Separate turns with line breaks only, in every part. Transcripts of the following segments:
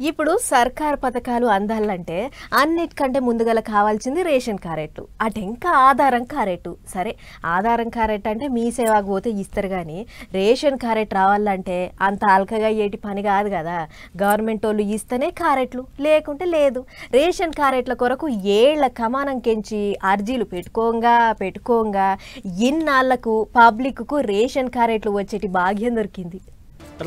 ఇప్పుడు సర్కార్ పథకాలు అందాలంటే అన్నిటికంటే ముందుగల కావాల్సింది రేషన్ కారెట్లు. అటెంకా ఆధారం కారెట్టు. సరే ఆధారం కారెట్ అంటే మీ సేవకు పోతే ఇస్తారు కానీ రేషన్ కారెట్ రావాలంటే అంత అల్కగా ఏటి పని కాదు కదా. గవర్నమెంట్ వాళ్ళు ఇస్తేనే కారెట్లు, లేకుంటే లేదు. రేషన్ కారెట్ల కొరకు ఏళ్ల కమానం కెంచి అర్జీలు పెట్టుకోంగా ఇన్నాళ్లకు పబ్లిక్కు రేషన్ కారెట్లు వచ్చేటి భాగ్యం దొరికింది.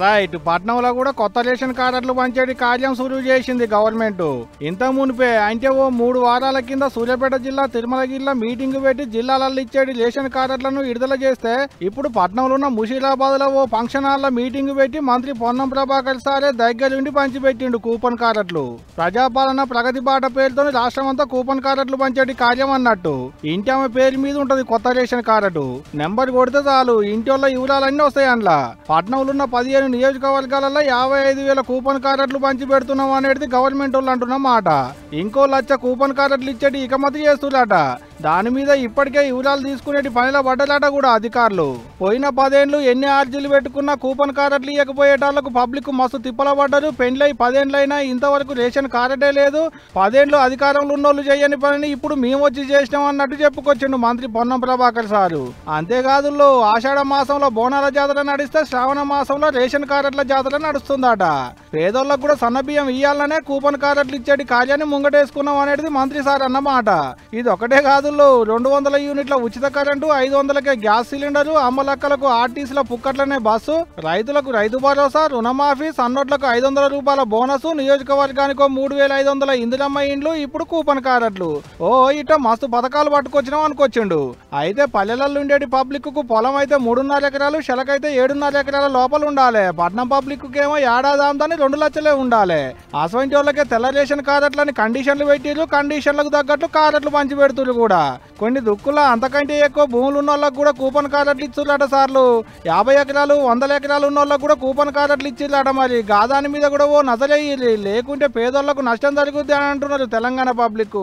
రైట్. పట్నంలో కూడా కొత్త రేషన్ కార్డులు పంచేటి కార్యం సురువు చేసింది గవర్నమెంట్. ఇంత మునిపే అంటే ఓ 3 వారాల కింద సూర్యాపేట జిల్లా తిరుమలగిరిలో మీటింగ్ పెట్టి జిల్లాలలో ఇచ్చేటి రేషన్ కార్డులను విడుదల చేస్తే ఇప్పుడు పట్నంలో ఉన్న ముషీరాబాద్ లో ఓ ఫంక్షన్ హాల్లో మీటింగ్ పెట్టి మంత్రి పొన్నం ప్రభాకర్ సారే దగ్గరుండి పంచిపెట్టిండు కూపన్ కార్డులు. ప్రజాపాలన ప్రగతి బాట పేరుతో రాష్ట్రం అంతా కూపన్ కార్డులు పంచేటి కార్యం అన్నట్టు. ఇంటి ఆమె పేరు మీద ఉంటది కొత్త రేషన్ కార్డు. నెంబర్ కొడితే చాలు ఇంటి వాళ్ళ వివరాలన్నీ వస్తాయి. అందులో పట్నంలో ఉన్న 15 నియోజకవర్గాలలో 55,000 కూపన్ కార్డులు పంచి పెడుతున్నాం అనేది గవర్నమెంట్ వాళ్ళు అంటున్న మాట. ఇంకో 1,00,000 కూపన్ కార్డులు ఇచ్చేటి ఇకమతి చేస్తున్నారట. దాని మీద ఇప్పటికే వివరాలు తీసుకునేటి పనిలో పడ్డలాట కూడా అధికారులు. పోయిన 10 ఏళ్లు ఎన్ని అర్జీలు పెట్టుకున్నా కూపన్ కార్డులు ఇవ్వకపోయేటాళ్లకు పబ్లిక్ మస్తు తిప్పల పడ్డారు. పెండ్లై 10 ఏళ్ళైనా ఇంతవరకు రేషన్ కార్డే లేదు. 10 ఏళ్లు అధికారంలో ఉన్నోళ్ళు చేయని పనిని ఇప్పుడు మేము వచ్చి చేసినాం అన్నట్టు చెప్పుకొచ్చిండు మంత్రి పొన్నం ప్రభాకర్ సారు. అంతేకాదు ఆషాఢ మాసంలో బోనాల జాతర నడిస్తే శ్రావణ మాసంలో రేషన్ కార్డుల జాతర నడుస్తుందట. పేదోళ్లకు కూడా సన్నబియ్యం ఇయ్యాలనే కూపన్ కార్డులు ఇచ్చేటి కార్యాన్ని ముంగటేసుకున్నాం అనేది మంత్రి సార్ అన్నమాట. ఇది ఒకటే కాదు, 200 యూనిట్ల ఉచిత కరెంటు, 500కే గ్యాస్ సిలిండరు, అమ్మలక్కలకు ఆర్టీసీల పుక్కట్లనే బస్సు, రైతులకు రైతు భరోసా, రుణమాఫీ, సన్నోట్లకు 500 రూపాయల బోనసు, నియోజకవర్గానికో 3,500 ఇందిరమ్మ ఇండ్లు, ఇప్పుడు కూపన్ కార్డులు. ఓ ఇట మస్తు పథకాలు పట్టుకొచ్చినాం అనుకొచ్చిండు. అయితే పల్లెలలో ఉండేటి పబ్లిక్ కు పొలం అయితే 3.5 ఎకరాలు, శెలకైతే 7.5 ఎకరాల లోపల ఉండాలి. పట్నం పబ్లిక్ కేమో ఏడాది ఆమ్దాని 2 లక్షలే ఉండాలి. అసవంటి వాళ్ళకే తెల్ల రేషన్ కార్డులని కండిషన్లు పెట్టిరు. కండిషన్లకు తగ్గట్టు కార్డులు పంచి పెడుతురు కూడా. కొన్ని దుక్కుల అంతకంటే ఎక్కువ భూములు ఉన్న వాళ్ళకు కూడా కూపన్ కార్డులు ఇచ్చుర్రట సార్లు. 50 ఎకరాలు 100 ఎకరాలు ఉన్న వాళ్ళకు కూడా కూపన్ కార్డులు ఇచ్చిర్రట. మరి గాదాని మీద కూడా ఓ నజరేయి, లేకుంటే పేదోళ్లకు నష్టం జరుగుద్ది అని అంటున్నారు తెలంగాణ పబ్లిక్.